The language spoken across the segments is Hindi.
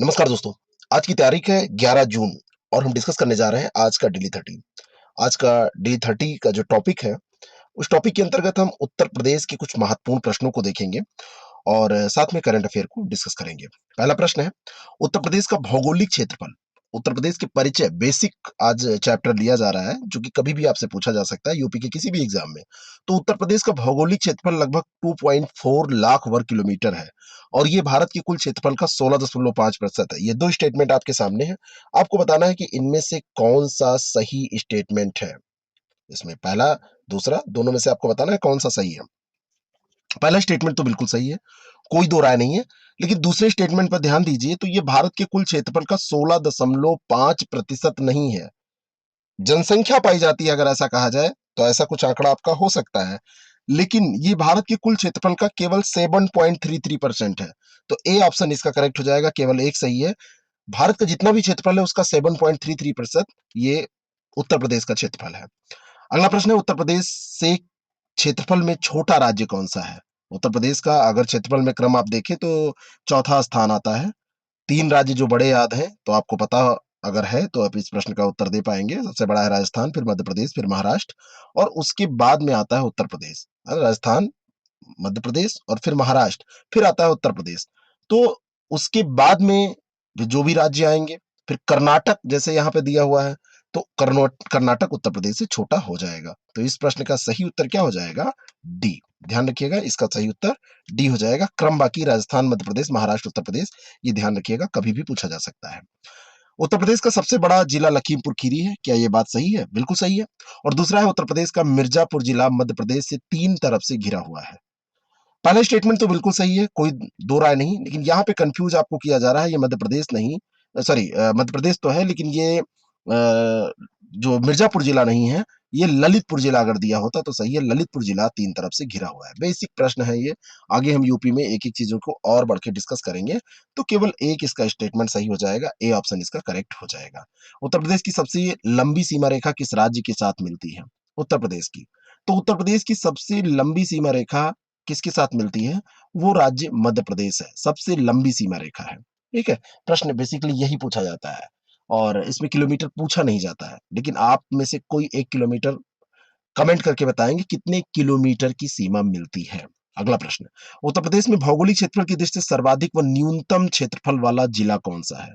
नमस्कार दोस्तों। आज की तारीख है 11 जून और हम डिस्कस करने जा रहे हैं आज का डेली 30। आज का डे 30 का जो टॉपिक है, उस टॉपिक के अंतर्गत हम उत्तर प्रदेश के कुछ महत्वपूर्ण प्रश्नों को देखेंगे और साथ में करंट अफेयर को डिस्कस करेंगे। पहला प्रश्न है, उत्तर प्रदेश का भौगोलिक क्षेत्रफल। उत्तर प्रदेश के परिचय बेसिक आज चैप्टर लिया जा रहा है, जो कि कभी भी आपसे पूछा जा सकता है यूपी के किसी भी एग्जाम में। तो उत्तर प्रदेश का भौगोलिक क्षेत्रफल लगभग 2.4 लाख वर्ग किलोमीटर है और ये भारत के कुल क्षेत्रफल का 16.5% है। ये दो स्टेटमेंट आपके सामने है। आपको बताना है कि इनमें से कौन सा सही स्टेटमेंट है। इसमें पहला, दूसरा, दोनों में से आपको बताना है कौन सा सही है। पहला स्टेटमेंट तो बिल्कुल सही है, कोई दो राय नहीं है। लेकिन दूसरे स्टेटमेंट पर ध्यान दीजिए, तो ये भारत के कुल क्षेत्रफल का 16.5% नहीं है। जनसंख्या पाई जाती है अगर ऐसा कहा जाए तो ऐसा कुछ आंकड़ा आपका हो सकता है, लेकिन ये भारत के कुल क्षेत्रफल का केवल 7.33% है। तो ए ऑप्शन इसका करेक्ट हो जाएगा, केवल एक सही है। भारत का जितना भी क्षेत्रफल है उसका 7.33% ये उत्तर प्रदेश का क्षेत्रफल है। अगला प्रश्न है, उत्तर प्रदेश से क्षेत्रफल में छोटा राज्य कौन सा है। उत्तर प्रदेश का अगर क्षेत्रफल में क्रम आप देखें तो चौथा स्थान आता है। तीन राज्य जो बड़े याद हैं तो आपको पता अगर है तो आप इस प्रश्न का उत्तर दे पाएंगे। सबसे बड़ा है राजस्थान, फिर मध्य प्रदेश, फिर महाराष्ट्र और उसके बाद में आता है उत्तर प्रदेश। राजस्थान, मध्य प्रदेश और फिर महाराष्ट्र, फिर आता है उत्तर प्रदेश। तो उसके बाद में जो भी राज्य आएंगे, फिर कर्नाटक जैसे यहाँ पे दिया हुआ है, तो कर्नाटक उत्तर प्रदेश से छोटा हो जाएगा। तो इस प्रश्न का सही उत्तर क्या हो जाएगा? डी। ध्यान रखिएगा, इसका सही उत्तर डी हो जाएगा। क्रम बाकी राजस्थान, मध्य प्रदेश, महाराष्ट्र, उत्तर प्रदेश, ये ध्यान रखिएगा, कभी भी पूछा जा सकता है। उत्तर प्रदेश का सबसे बड़ा जिला लखीमपुर खीरी है, क्या ये बात सही है? बिल्कुल सही है। और दूसरा है, उत्तर प्रदेश का मिर्जापुर जिला मध्य प्रदेश से तीन तरफ से घिरा हुआ है। पहला स्टेटमेंट तो बिल्कुल सही है, कोई दो राय नहीं, लेकिन यहाँ पे कंफ्यूज आपको किया जा रहा है। ये मध्य प्रदेश नहीं, सॉरी, मध्य प्रदेश तो है, लेकिन ये जो मिर्जापुर जिला नहीं है, ये ललितपुर जिला अगर दिया होता तो सही है। ललितपुर जिला तीन तरफ से घिरा हुआ है। बेसिक प्रश्न है ये। आगे हम यूपी में एक एक चीजों को और बढ़ के डिस्कस करेंगे। तो केवल एक इसका स्टेटमेंट सही हो जाएगा, ए ऑप्शन इसका करेक्ट हो जाएगा। उत्तर प्रदेश की सबसे लंबी सीमा रेखा किस राज्य के साथ मिलती है? उत्तर प्रदेश की। तो उत्तर प्रदेश की सबसे लंबी सीमा रेखा किसके साथ मिलती है? वो राज्य मध्य प्रदेश है, सबसे लंबी सीमा रेखा है। ठीक है, प्रश्न बेसिकली यही पूछा जाता है और इसमें किलोमीटर पूछा नहीं जाता है, लेकिन आप में से कोई 1 किलोमीटर कमेंट करके बताएंगे कितने किलोमीटर की सीमा मिलती है। अगला प्रश्न, उत्तर प्रदेश में भौगोलिक क्षेत्रफल की दृष्टि से सर्वाधिक व न्यूनतम क्षेत्रफल वाला जिला कौन सा है?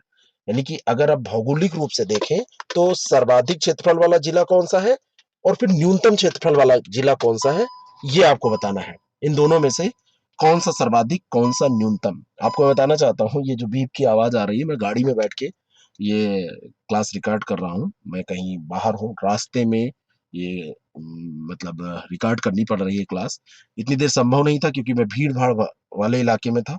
यानी कि अगर आप भौगोलिक रूप से देखें तो सर्वाधिक क्षेत्रफल वाला जिला कौन सा है और फिर न्यूनतम क्षेत्रफल वाला जिला कौन सा है, ये आपको बताना है। इन दोनों में से कौन सा सर्वाधिक, कौन सा न्यूनतम? आपको मैं बताना चाहता हूँ, ये जो बीप की आवाज आ रही है, मैं गाड़ी में बैठ के ये क्लास रिकॉर्ड कर रहा हूँ। मैं कहीं बाहर हूँ, रास्ते में ये मतलब रिकॉर्ड करनी पड़ रही है क्लास। इतनी देर संभव नहीं था क्योंकि मैं भीड़ भाड़ वाले इलाके में था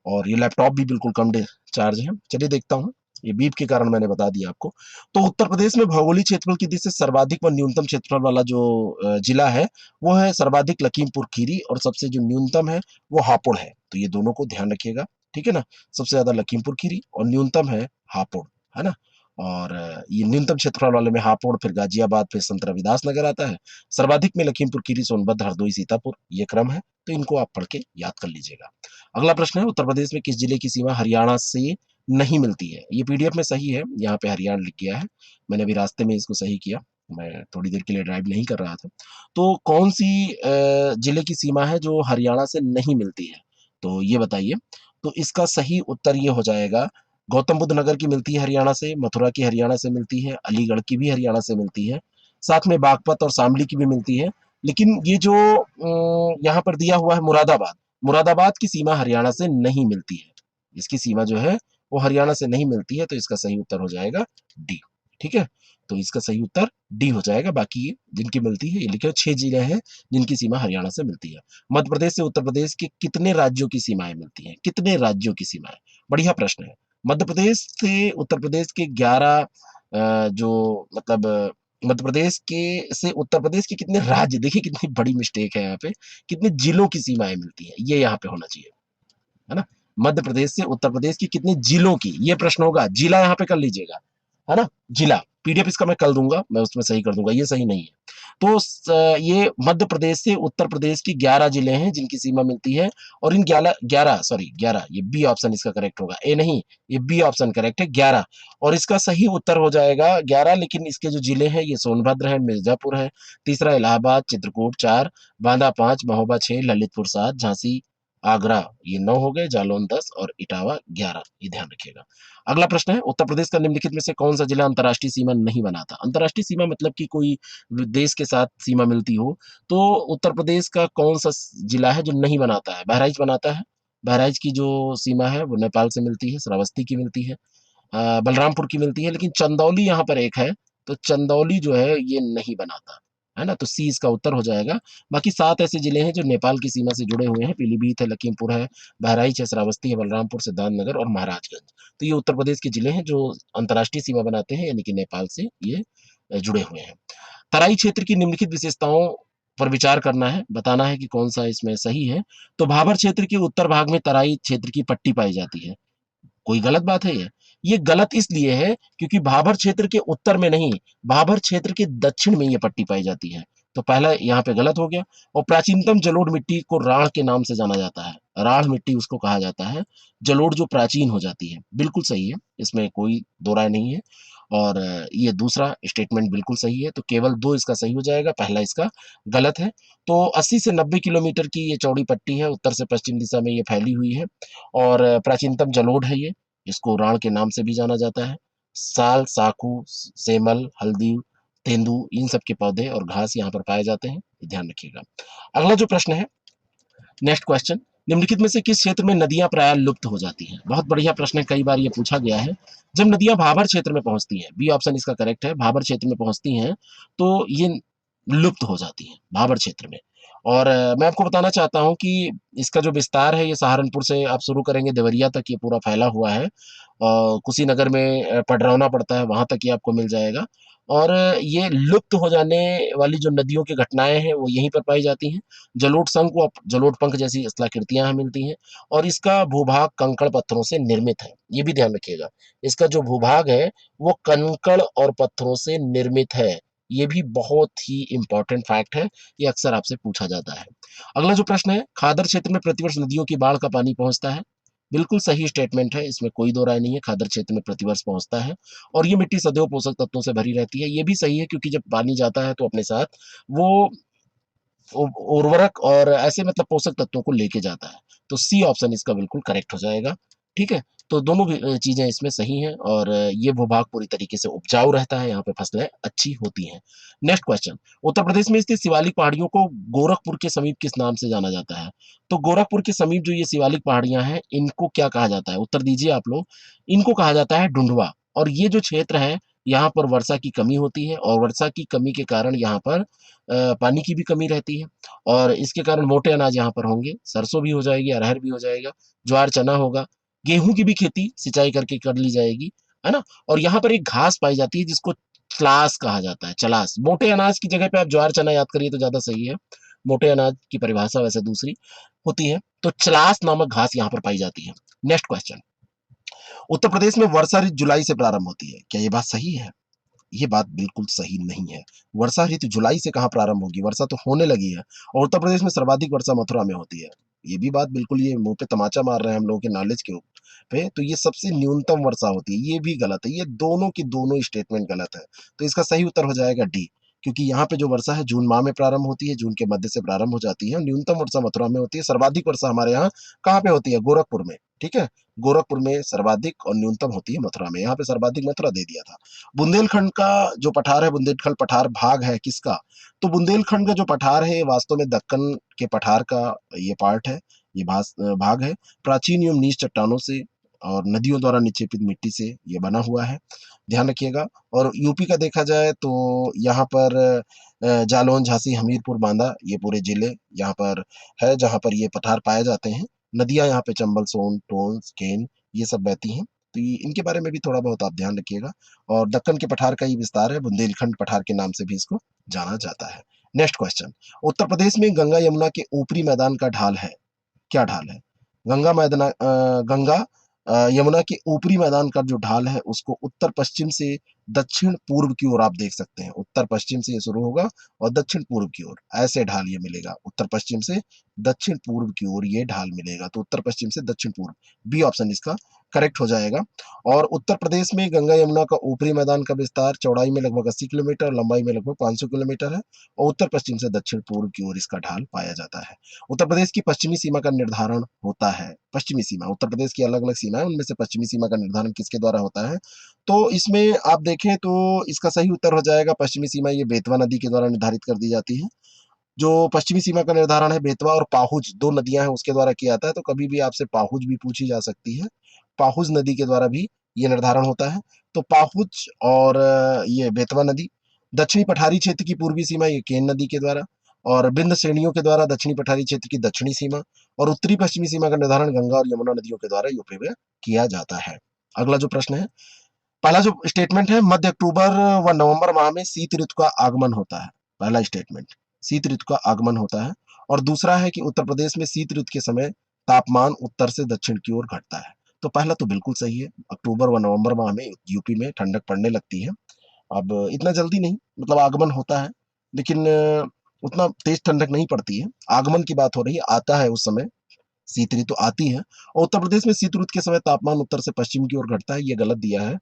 और ये लैपटॉप भी बिल्कुल कम चार्ज है। चलिए देखता हूँ, ये बीप के कारण मैंने बता दिया आपको। तो उत्तर प्रदेश में भौगोलिक क्षेत्रफल की दृष्टि से सर्वाधिक व न्यूनतम क्षेत्रफल वाला जो जिला है वो है सर्वाधिक लखीमपुर खीरी और सबसे जो न्यूनतम है वो हापुड़ है। तो ये दोनों को ध्यान रखिएगा, ठीक है ना। सबसे ज्यादा लखीमपुर खीरी और न्यूनतम है हापुड़, है ना। और ये न्यूनतम क्षेत्रफल वाले में हापुड़, फिर गाजियाबाद, फिर संत रविदास नगर आता है। सर्वाधिक में लखीमपुर खीरी, सोनभद्र, हरदोई, सीतापुर, ये क्रम है। तो इनको आप पढ़ के याद कर लीजिएगा। अगला प्रश्न है, उत्तर प्रदेश में किस जिले की सीमा हरियाणा से नहीं मिलती है? ये पीडीएफ में सही है, यहाँ पे हरियाणा लिख गया है, मैंने अभी रास्ते में इसको सही किया, मैं थोड़ी देर के लिए ड्राइव नहीं कर रहा था। तो कौन सी जिले की सीमा है जो हरियाणा से नहीं मिलती है, तो ये बताइए। तो इसका सही उत्तर ये हो जाएगा, गौतम बुद्ध नगर की मिलती है हरियाणा से, मथुरा की हरियाणा से मिलती है, अलीगढ़ की भी हरियाणा से मिलती है, साथ में बागपत और शामली की भी मिलती है। लेकिन ये जो यहाँ पर दिया हुआ है मुरादाबाद, मुरादाबाद की सीमा हरियाणा से नहीं मिलती है। इसकी सीमा जो है वो हरियाणा से नहीं मिलती है, तो इसका सही उत्तर हो जाएगा डी। ठीक है, तो इसका सही उत्तर डी हो जाएगा। बाकी ये जिनकी मिलती है, ये लिखे 6 जिले हैं जिनकी सीमा हरियाणा से मिलती है। मध्य प्रदेश से उत्तर प्रदेश के कितने राज्यों की सीमाएं मिलती हैं? कितने राज्यों की सीमाएं? बढ़िया प्रश्न है। मध्य प्रदेश से उत्तर प्रदेश के 11 जो मतलब मध्य प्रदेश के से उत्तर प्रदेश के कितने राज्य, देखिए कितनी बड़ी मिस्टेक है यहाँ पे, कितने जिलों की सीमाएं मिलती है, ये यहाँ पे होना चाहिए, है ना। मध्य प्रदेश से उत्तर प्रदेश की कितने जिलों की, ये प्रश्न होगा। जिला यहाँ पे कर लीजिएगा, है ना, जिला। पीडीएफ इसका मैं कल दूंगा, मैं उसमें सही कर दूंगा, ये सही नहीं है। तो ये मध्य प्रदेश से उत्तर प्रदेश की 11 जिले हैं जिनकी सीमा मिलती है, और इन 11 ये बी ऑप्शन इसका करेक्ट होगा, ए नहीं, ये बी ऑप्शन करेक्ट है 11। और इसका सही उत्तर हो जाएगा 11, लेकिन इसके जो जिले हैं ये सोनभद्र है, मिर्जापुर है, तीसरा इलाहाबाद, चित्रकूट 4, बांदा 5, महोबा 6, ललितपुर 7, झांसी, आगरा ये 9 हो गए, जालौन 10 और इटावा 11, ये ध्यान रखिएगा। अगला प्रश्न है, उत्तर प्रदेश का निम्नलिखित में से कौन सा जिला अंतर्राष्ट्रीय सीमा नहीं बनाता? अंतर्राष्ट्रीय सीमा मतलब कि कोई देश के साथ सीमा मिलती हो, तो उत्तर प्रदेश का कौन सा जिला है जो नहीं बनाता है? बहराइच बनाता है। बहराइच की जो सीमा है वो नेपाल से मिलती है, श्रावस्ती की मिलती है, बलरामपुर की मिलती है, लेकिन चंदौली यहाँ पर एक है, तो चंदौली जो है ये नहीं बनाता है ना, तो सी इसका उत्तर हो जाएगा। बाकी 7 ऐसे जिले हैं जो नेपाल की सीमा से जुड़े हुए हैं, पीलीभीत है, लखीमपुर है, बहराइच है, श्रावस्ती है, बलरामपुर, सिद्धार्थनगर और महाराजगंज। तो ये उत्तर प्रदेश के जिले हैं जो अंतर्राष्ट्रीय सीमा बनाते हैं, यानी कि नेपाल से ये जुड़े हुए हैं। तराई क्षेत्र की निम्नलिखित विशेषताओं पर विचार करना है, बताना है कि कौन सा इसमें सही है। तो भाबर क्षेत्र के उत्तर भाग में तराई क्षेत्र की पट्टी पाई जाती है। कोई गलत बात है ये? ये गलत इसलिए है क्योंकि भाबर क्षेत्र के उत्तर में नहीं, भाबर क्षेत्र के दक्षिण में ये पट्टी पाई जाती है। तो पहला यहाँ पे गलत हो गया। और प्राचीनतम जलोढ़ मिट्टी को राढ़ के नाम से जाना जाता है। राढ़ मिट्टी उसको कहा जाता है, जलोढ़ जो प्राचीन हो जाती है। बिल्कुल सही है, इसमें कोई दो राय नहीं है। और ये दूसरा स्टेटमेंट बिल्कुल सही है, तो केवल 2 इसका सही हो जाएगा, पहला इसका गलत है। तो 80 से 90 किलोमीटर की ये चौड़ी पट्टी है, उत्तर से पश्चिम दिशा में ये फैली हुई है। और प्राचीनतम जलोढ़ है ये, इसको राण के नाम से भी जाना जाता है। साल, साखू, सेमल, हल्दी, तेंदू इन सब के पौधे और घास यहाँ पर पाए जाते हैं, ये ध्यान रखिएगा। अगला जो प्रश्न है, नेक्स्ट क्वेश्चन, निम्नलिखित में से किस क्षेत्र में नदियां प्रायः लुप्त हो जाती हैं? बहुत बढ़िया प्रश्न है, कई बार ये पूछा गया है। जब नदियां भाबर क्षेत्र में पहुंचती हैं, बी ऑप्शन इसका करेक्ट है, भाबर क्षेत्र में पहुंचती हैं तो ये लुप्त हो जाती हैं भाबर क्षेत्र में। और मैं आपको बताना चाहता हूं कि इसका जो विस्तार है ये सहारनपुर से आप शुरू करेंगे देवरिया तक ये पूरा फैला हुआ है। कुशीनगर में पडरौना पड़ता है, वहां तक ये आपको मिल जाएगा। और ये लुप्त हो जाने वाली जो नदियों की घटनाएं हैं वो यहीं पर पाई जाती हैं। जलोढ़ शंख व जलोढ़ पंख जैसी स्थलाकृतियां यहाँ मिलती हैं। और इसका भूभाग कंकड़ पत्थरों से निर्मित है, ये भी ध्यान रखिएगा। इसका जो भूभाग है वो कंकड़ और पत्थरों से निर्मित है, ये भी बहुत ही इंपॉर्टेंट फैक्ट है, ये अक्सर आपसे पूछा जाता है। अगला जो प्रश्न है, खादर क्षेत्र में प्रतिवर्ष नदियों की बाढ़ का पानी पहुंचता है? बिल्कुल सही स्टेटमेंट है, इसमें कोई दो राय नहीं है, खादर क्षेत्र में प्रतिवर्ष पहुंचता है। और ये मिट्टी सदैव पोषक तत्वों से भरी रहती है, ये भी सही है, क्योंकि जब पानी जाता है तो अपने साथ वो उर्वरक और ऐसे मतलब पोषक तत्वों को लेके जाता है। तो सी ऑप्शन इसका बिल्कुल करेक्ट हो जाएगा। ठीक है, तो दोनों भी चीजें इसमें सही हैं। और ये भूभाग पूरी तरीके से उपजाऊ रहता है, यहाँ पे फसलें अच्छी होती हैं। नेक्स्ट क्वेश्चन, उत्तर प्रदेश में स्थित शिवालिक पहाड़ियों को गोरखपुर के समीप किस नाम से जाना जाता है? तो गोरखपुर के समीप जो ये शिवालिक पहाड़ियां हैं इनको क्या कहा जाता है? उत्तर दीजिए आप लोग। इनको कहा जाता है ढूंढवा। और ये जो क्षेत्र है यहाँ पर वर्षा की कमी होती है, और वर्षा की कमी के कारण यहाँ पर पानी की भी कमी रहती है। और इसके कारण मोटे अनाज यहाँ पर होंगे, सरसों भी हो जाएगी, अरहर भी हो जाएगा, ज्वार चना होगा, गेहूं की भी खेती सिंचाई करके कर ली जाएगी, है ना। और यहाँ पर एक घास पाई जाती है जिसको चलास कहा जाता है, चलास। मोटे अनाज की जगह पे आप ज्वार चना याद करिए तो ज्यादा सही है, मोटे अनाज की परिभाषा वैसे दूसरी होती है। तो चलास नामक घास यहाँ पर पाई जाती है। नेक्स्ट क्वेश्चन, उत्तर प्रदेश में वर्षा ऋतु जुलाई से प्रारंभ होती है, क्या ये बात सही है? ये बात बिल्कुल सही नहीं है। वर्षा ऋतु जुलाई से कहाँ प्रारंभ होगी, वर्षा तो होने लगी है। और उत्तर प्रदेश में सर्वाधिक वर्षा मथुरा में होती है, ये भी बात बिल्कुल, ये मुंह पे तमाचा मार रहे हैं हम लोगों के नॉलेज के पे। तो ये सबसे न्यूनतम वर्षा होती है, ये भी गलत है, ये दोनों की दोनों स्टेटमेंट गलत है। तो इसका सही उत्तर हो जाएगा डी, क्योंकि यहाँ पे जो वर्षा है जून माह में प्रारंभ होती है, जून के मध्य से प्रारंभ हो जाती है। न्यूनतम वर्षा मथुरा में होती है, सर्वाधिक वर्षा हमारे यहाँ कहाँ पे होती है? गोरखपुर में। ठीक है, गोरखपुर में सर्वाधिक और न्यूनतम होती है मथुरा में, यहाँ पे सर्वाधिक मथुरा दे दिया था। बुंदेलखंड का जो पठार है, बुंदेलखंड पठार भाग है किसका? तो बुंदेलखंड का जो पठार है वास्तव में दक्कन के पठार का ये पार्ट है, ये भाग है। प्राचीन एवं नीच चट्टानों से और नदियों द्वारा निक्षेपित मिट्टी से ये बना हुआ है, ध्यान रखिएगा। और यूपी का देखा जाए तो यहाँ पर जालौन, झांसी, हमीरपुर, बांदा ये पूरे जिले यहाँ पर है जहाँ पर ये पठार पाए जाते हैं। नदियां यहाँ पे चंबल, सोन, टोंस, केन ये सब बहती हैं। तो इनके बारे में भी थोड़ा बहुत आप ध्यान रखिएगा। और दक्कन के पठार का ही विस्तार है, बुंदेलखंड पठार के नाम से भी इसको जाना जाता है। नेक्स्ट क्वेश्चन, उत्तर प्रदेश में गंगा यमुना के ऊपरी मैदान का ढाल है, क्या ढाल है? गंगा यमुना के ऊपरी मैदान का जो ढाल है उसको उत्तर पश्चिम से दक्षिण पूर्व की ओर आप देख सकते हैं। उत्तर पश्चिम से ये शुरू होगा और दक्षिण पूर्व की ओर ऐसे ढाल ये मिलेगा। उत्तर पश्चिम से दक्षिण पूर्व की ओर ये ढाल मिलेगा, तो उत्तर पश्चिम से दक्षिण पूर्व, बी ऑप्शन इसका करेक्ट हो जाएगा। और उत्तर प्रदेश में गंगा यमुना का ऊपरी मैदान का विस्तार चौड़ाई में लगभग 80 किलोमीटर, लंबाई में लगभग 500 किलोमीटर है और उत्तर पश्चिम से दक्षिण पूर्व की ओर इसका ढाल पाया जाता है। उत्तर प्रदेश की पश्चिमी सीमा का निर्धारण होता है। पश्चिमी सीमा, उत्तर प्रदेश की अलग अलग सीमा है, उनमें से पश्चिमी सीमा का निर्धारण किसके द्वारा होता है? तो इसमें आप देखें तो इसका सही उत्तर हो जाएगा पश्चिमी सीमा, ये बेतवा नदी के द्वारा निर्धारित कर दी जाती है। जो पश्चिमी सीमा का निर्धारण है बेतवा और पाहुज, दो नदियां हैं उसके द्वारा किया जाता है। तो कभी भी आपसे पाहुज भी पूछी जा सकती है, पाहुज नदी के द्वारा भी ये निर्धारण होता है। तो पाहुज और ये बेतवा नदी। दक्षिणी पठारी क्षेत्र की पूर्वी सीमा ये केन नदी के द्वारा, और बिंद श्रेणियों के द्वारा दक्षिणी पठारी क्षेत्र की दक्षिणी सीमा, और उत्तरी पश्चिमी सीमा का निर्धारण गंगा और यमुना नदियों के द्वारा यूपी में किया जाता है। अगला जो प्रश्न है, पहला जो स्टेटमेंट है, मध्य अक्टूबर व नवंबर माह में शीत ऋतु का आगमन होता है। पहला स्टेटमेंट, शीत ऋतु का आगमन होता है। और दूसरा है कि उत्तर प्रदेश में शीत ऋतु के समय तापमान उत्तर से दक्षिण की ओर घटता है। तो पहला तो बिल्कुल सही है, अक्टूबर व नवंबर माह में यूपी में ठंडक पड़ने लगती है। अब इतना जल्दी नहीं, मतलब आगमन होता है, लेकिन उतना तेज ठंडक नहीं पड़ती है। आगमन की बात हो रही है, आता है उस समय शीत ऋतु आती है। और उत्तर प्रदेश में शीत ऋतु के समय तापमान उत्तर से पश्चिम की ओर घटता है, ये गलत दिया है।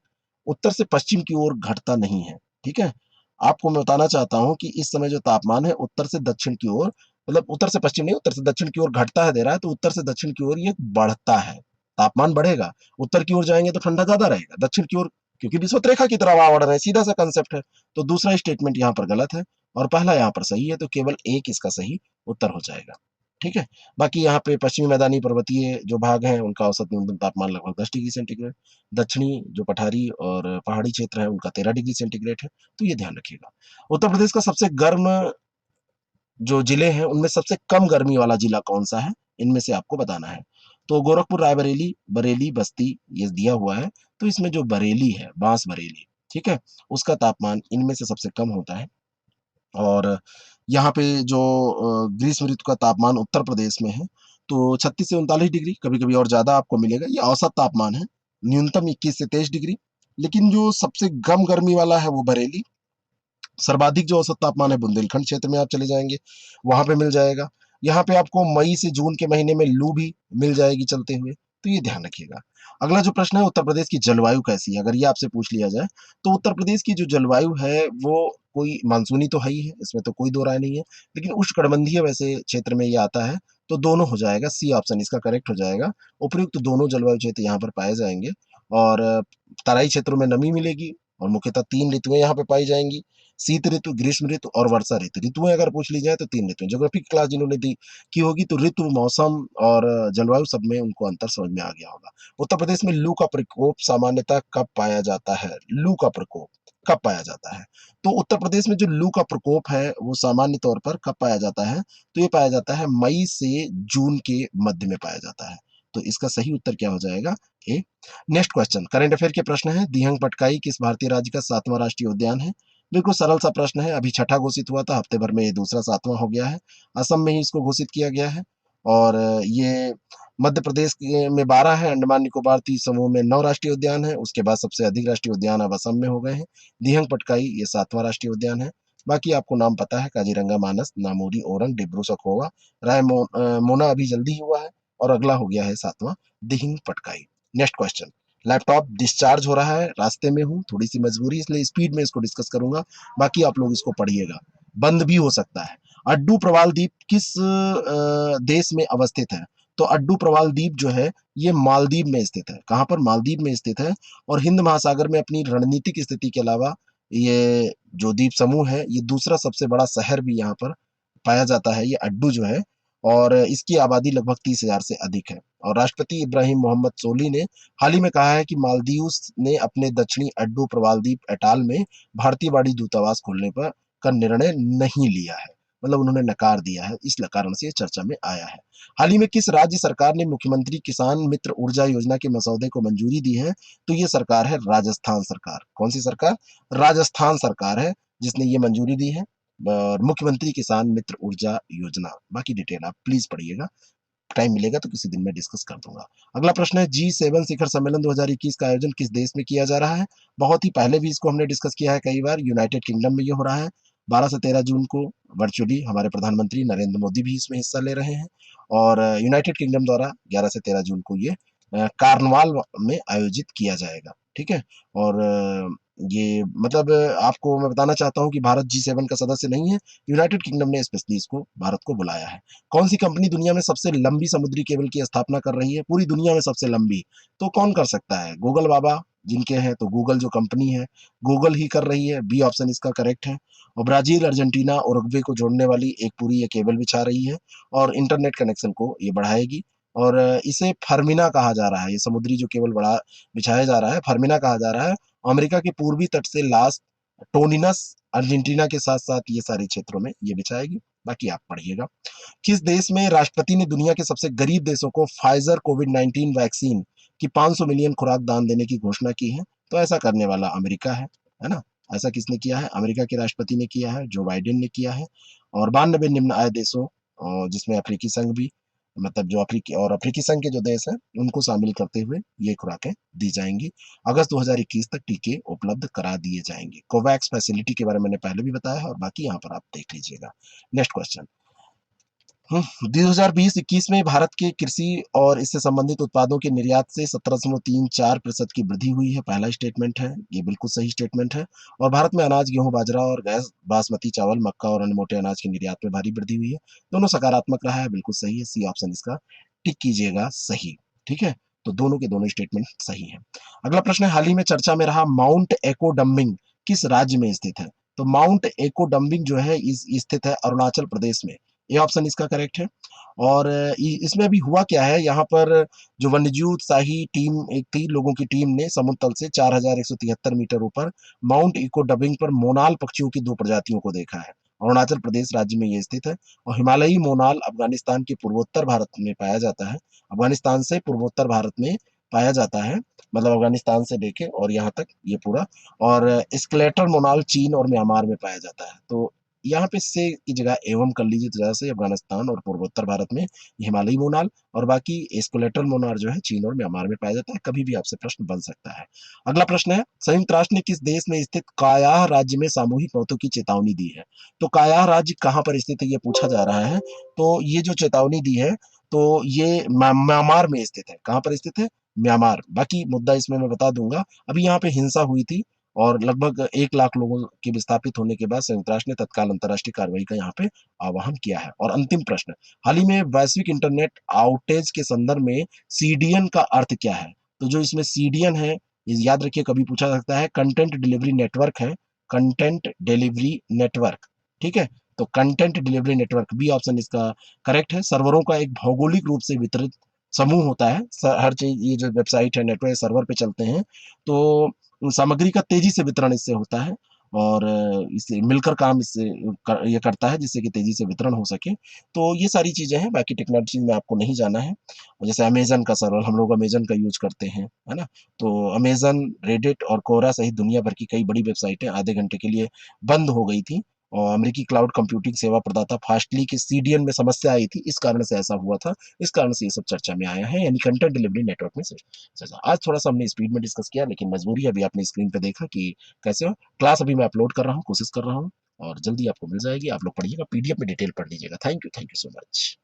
उत्तर से पश्चिम की ओर घटता नहीं है, ठीक है। आपको मैं बताना चाहता हूं कि इस समय जो तापमान है उत्तर से दक्षिण की ओर, मतलब उत्तर से पश्चिम नहीं, उत्तर से दक्षिण की ओर घटता है दे रहा है, तो उत्तर से दक्षिण की ओर ये बढ़ता है, तापमान बढ़ेगा। उत्तर की ओर जाएंगे तो ठंडा ज्यादा रहेगा, दक्षिण की ओर क्योंकि विषुवत रेखा की तरफ बढ़ रहे हैं, सीधा सा कंसेप्ट है। तो दूसरा स्टेटमेंट यहाँ पर गलत है और पहला यहाँ पर सही है, तो केवल एक इसका सही उत्तर हो जाएगा, ठीक है। बाकी यहाँ पे पश्चिमी मैदानी पर्वतीय जो भाग हैं उनका औसत न्यूनतम तापमान लगभग 10 डिग्री सेंटीग्रेड, दक्षिणी जो पठारी और पहाड़ी क्षेत्र है उनका 13 डिग्री सेंटीग्रेड है, तो ये ध्यान रखिएगा। उत्तर प्रदेश का सबसे गर्म जो जिले हैं उनमें सबसे कम गर्मी वाला जिला कौन सा है, इनमें से आपको बताना है। तो गोरखपुर, रायबरेली, बरेली, बस्ती ये दिया हुआ है। तो इसमें जो बरेली है, बांस बरेली, ठीक है, उसका तापमान इनमें से सबसे कम होता है। और यहाँ पे जो ग्रीष्म ऋतु का तापमान उत्तर प्रदेश में है, तो 36 से 39 डिग्री, कभी-कभी और ज़्यादा आपको मिलेगा। ये औसत तापमान है, न्यूनतम 21 से 23 डिग्री। लेकिन जो सबसे कम गर्मी वाला है वो बरेली, सर्वाधिक जो औसत तापमान है बुंदेलखंड क्षेत्र में आप चले जाएंगे, वहां पे मिल जाएगा। यहाँ पे आपको मई से जून के महीने में लू भी मिल जाएगी चलते हुए, तो ये ध्यान रखिएगा। अगला जो प्रश्न है, उत्तर प्रदेश की जलवायु कैसी है, अगर ये आपसे पूछ लिया जाए तो उत्तर प्रदेश की जो जलवायु है वो कोई मानसूनी तो है ही है, इसमें तो कोई दो राय नहीं है, लेकिन उष्णकटिबंधीय वैसे क्षेत्र में ये आता है। तो दोनों हो जाएगा, सी ऑप्शन इसका करेक्ट हो जाएगा। उपयुक्त दोनों जलवायु क्षेत्र यहाँ पर पाए जाएंगे। और तराई क्षेत्रों में नमी मिलेगी और मुख्यतः तीन ऋतुएं यहाँ पे पाई जाएंगी, शीत ऋतु, ग्रीष्म ऋतु और वर्षा ऋतु। ऋतुएं अगर पूछ ली जाए तो तीन ऋतु। ज्योग्राफी की क्लास जिन्होंने दी की होगी तो ऋतु, मौसम और जलवायु सब में उनको अंतर समझ में आ गया होगा। उत्तर प्रदेश में लू का प्रकोप सामान्यतः कब पाया जाता है? लू का प्रकोप कब पाया जाता है? तो उत्तर प्रदेश में जो लू का प्रकोप है वो सामान्य तौर पर कब पाया जाता है? तो ये पाया जाता है मई से जून के मध्य में पाया जाता है। तो इसका सही उत्तर क्या हो जाएगा? ए। नेक्स्ट क्वेश्चन, करंट अफेयर के प्रश्न है। दिहंग पटकाई किस भारतीय राज्य का 7वां राष्ट्रीय उद्यान है? बिल्कुल सरल सा प्रश्न है, अभी छठा घोषित हुआ था, हफ्ते भर में ये दूसरा 7वां हो गया है। असम में ही इसको घोषित किया गया है। और ये मध्य प्रदेश में 12 है, अंडमान निकोबार द्वीप समूह में 9 राष्ट्रीय उद्यान है। उसके बाद सबसे अधिक राष्ट्रीय उद्यान अब असम में हो गए हैं। दिहंग पटकाई ये 7वां राष्ट्रीय उद्यान है। बाकी आपको नाम पता है, काजीरंगा, मानस, नामोरी, ओरंग, डिब्रू सखोवा, मोना अभी जल्दी ही हुआ है और अगला हो गया है 7वां Dihing Patkai. Next question, laptop discharge हो रहा है, रास्ते में हूँ, थोड़ी सी मजबूरी इसलिए स्पीड में इसको डिस्कस करूंगा, बाकी आप लोग इसको पढ़िएगा। बंद भी हो सकता है। अड्डू प्रवाल द्वीप किस देश में अवस्थित है? तो अड्डू प्रवाल द्वीप जो है ये मालदीव में स्थित है। कहाँ पर? मालदीव में स्थित है। और हिंद महासागर में अपनी रणनीतिक स्थिति के अलावा ये जो द्वीप समूह है ये दूसरा सबसे बड़ा शहर भी यहाँ पर पाया जाता है, ये अड्डू जो है। और इसकी आबादी लगभग 30,000 से अधिक है। और राष्ट्रपति इब्राहिम मोहम्मद सोली ने हाल ही में कहा है कि मालदीव ने अपने दक्षिणी अड्डू प्रवालद्वीप अटाल में भारतीय वाणिज्य दूतावास खोलने पर का निर्णय नहीं लिया है, मतलब उन्होंने नकार दिया है, इस कारण से ये चर्चा में आया है। हाल ही में किस राज्य सरकार ने मुख्यमंत्री किसान मित्र ऊर्जा योजना के मसौदे को मंजूरी दी है? तो ये सरकार है राजस्थान सरकार। कौन सी सरकार? राजस्थान सरकार है जिसने ये मंजूरी दी है। और मुख्यमंत्री किसान मित्र ऊर्जा योजना, बाकी डिटेल आप प्लीज पढ़िएगा। टाइम मिलेगा तो किसी दिन मैं डिस्कस कर दूंगा। अगला प्रश्न है, G7 शिखर सम्मेलन 2021 का आयोजन किस देश में किया जा रहा है? बहुत ही पहले भी इसको हमने डिस्कस किया है कई बार। यूनाइटेड किंगडम में ये हो रहा है। 12 से 13 जून को वर्चुअली हमारे प्रधानमंत्री नरेंद्र मोदी भी इसमें हिस्सा ले रहे हैं। और यूनाइटेड किंगडम द्वारा 11 से 13 जून को ये कार्नवाल में आयोजित किया जाएगा। ठीक है। और ये मतलब आपको मैं बताना चाहता हूँ कि भारत G7 का सदस्य नहीं है। यूनाइटेड किंगडम ने स्पेशली इसको भारत को बुलाया है। कौन सी कंपनी दुनिया में सबसे लंबी समुद्री केबल की स्थापना कर रही है? पूरी दुनिया में सबसे लंबी तो कौन कर सकता है? गूगल बाबा जिनके हैं, तो गूगल जो कंपनी है गूगल ही कर रही है। बी ऑप्शन इसका करेक्ट है। और ब्राजील, अर्जेंटीना और उरुग्वे को जोड़ने वाली एक पूरी ये केबल बिछा रही है और इंटरनेट कनेक्शन को ये बढ़ाएगी। और इसे फर्मिना कहा जा रहा है। ये समुद्री जो केबल बढ़ा बिछाया जा रहा है, फर्मिना कहा जा रहा है। अमेरिका के पूर्वी तट से लास टोनिनस अर्जेंटीना के साथ साथ ये सारे क्षेत्रों में ये बिछाएगी। बाकी आप पढ़िएगा। किस देश में राष्ट्रपति ने दुनिया के सबसे गरीब देशों को फाइजर कोविड-19 वैक्सीन की 500 मिलियन खुराक दान देने की घोषणा की है? तो ऐसा करने वाला अमेरिका है ना? ऐसा किसने किया है? अमेरिका के राष्ट्रपति ने किया है, जो बाइडेन ने किया है। और 92 निम्न आय देशों जिसमें अफ्रीकी संघ भी, मतलब जो अफ्रीकी संघ के जो देश हैं उनको शामिल करते हुए ये खुराकें दी जाएंगी। अगस्त 2021 तक टीके उपलब्ध करा दिए जाएंगे। कोवैक्स फैसिलिटी के बारे में मैंने पहले भी बताया है और बाकी यहाँ पर आप देख लीजिएगा। Next question. 2020-21 में भारत के कृषि और इससे संबंधित उत्पादों के निर्यात से 17.34% की वृद्धि हुई है। पहला स्टेटमेंट है, ये बिल्कुल सही स्टेटमेंट है। और भारत में अनाज, गेहूं, बाजरा और गैस बासमती चावल, मक्का और अन्य मोटे अनाज के निर्यात में भारी वृद्धि हुई है। दोनों सकारात्मक रहा है, बिल्कुल सही है। सी ऑप्शन इसका टिक कीजिएगा, सही। ठीक है, तो दोनों के दोनों स्टेटमेंट सही है। अगला प्रश्न है, हाल ही में चर्चा में रहा माउंट एकोडम्बिंग किस राज्य में स्थित है? तो माउंट एकोडम्बिंग जो है इस स्थित है अरुणाचल प्रदेश में। ये ऑप्शन इसका करेक्ट है। और इसमें अभी हुआ क्या है, यहाँ पर जो वन्यजीव उत्साही टीम एक थी, लोगों की टीम ने समुद्र तल से 4173 मीटर ऊपर माउंट इको डबिंग पर मोनाल पक्षियों की 2 प्रजातियों को देखा है। अरुणाचल प्रदेश राज्य में ये स्थित है। और हिमालयी मोनाल अफगानिस्तान के पूर्वोत्तर भारत में पाया जाता है। अफगानिस्तान से पूर्वोत्तर भारत में पाया जाता है, मतलब अफगानिस्तान से लेके और यहाँ तक ये पूरा। और स्केलेटल मोनाल चीन और म्यांमार में पाया जाता है। तो यहाँ पे से की जगह एवं कर लीजिए, तो जगह से अफगानिस्तान और पूर्वोत्तर भारत में हिमालयी मोनाल, और बाकी एस्कुलेटल मोनार जो है चीन और म्यांमार में पाया जाता है। कभी भी आपसे प्रश्न बन सकता है। अगला प्रश्न है, संयुक्त राष्ट्र ने किस देश में स्थित कायाह राज्य में सामूहिक मौतों की चेतावनी दी है? तो कायाह राज्य कहाँ पर स्थित है ये पूछा जा रहा है। तो ये जो चेतावनी दी है तो ये म्यांमार में स्थित है। कहाँ पर स्थित है? म्यांमार। बाकी मुद्दा इसमें मैं बता दूंगा। अभी यहाँ पे हिंसा हुई थी और लगभग 1 लाख लोगों के विस्थापित होने के बाद संयुक्त राष्ट्र ने तत्काल अंतर्राष्ट्रीय कार्रवाई का यहाँ पे आह्वान किया है। और अंतिम प्रश्न, हाल ही में वैश्विक इंटरनेट आउटेज के संदर्भ में सीडीएन का अर्थ क्या है? तो जो इसमें सीडीएन है, ये याद रखिए कभी पूछा सकता है, कंटेंट डिलीवरी नेटवर्क है। Content delivery network. ठीक है, तो content delivery network B option इसका करेक्ट है। सर्वरों का एक भौगोलिक रूप से वितरित समूह होता है। हर चीज, ये जो वेबसाइट है, नेटवर्क सर्वर पे चलते हैं, तो सामग्री का तेजी से वितरण इससे होता है। और इससे मिलकर काम इससे ये करता है जिससे कि तेजी से वितरण हो सके। तो ये सारी चीजें हैं, बाकी टेक्नोलॉजी में आपको नहीं जाना है। जैसे अमेजन का सर्वर, हम लोग अमेजन का यूज करते हैं, है ना? तो अमेजन, रेडिट और कोरा सहित दुनिया भर की कई बड़ी वेबसाइटें आधे घंटे के लिए बंद हो गई थी। और अमेरिकी क्लाउड कंप्यूटिंग सेवा प्रदाता फास्टली के सीडीएन में समस्या आई थी, इस कारण से ऐसा हुआ था। इस कारण से ये सब चर्चा में आया है, यानी कंटेंट डिलीवरी नेटवर्क में से। आज थोड़ा सा हमने स्पीड में डिस्कस किया, लेकिन मजबूरी है, अभी आपने स्क्रीन पे देखा कि कैसे हो। क्लास अभी मैं अपलोड कर रहा हूँ, कोशिश कर रहा हूँ और जल्दी आपको मिल जाएगी। आप लोग पढ़िएगा, पीडीएफ में डिटेल पढ़ लीजिएगा। Thank you so much.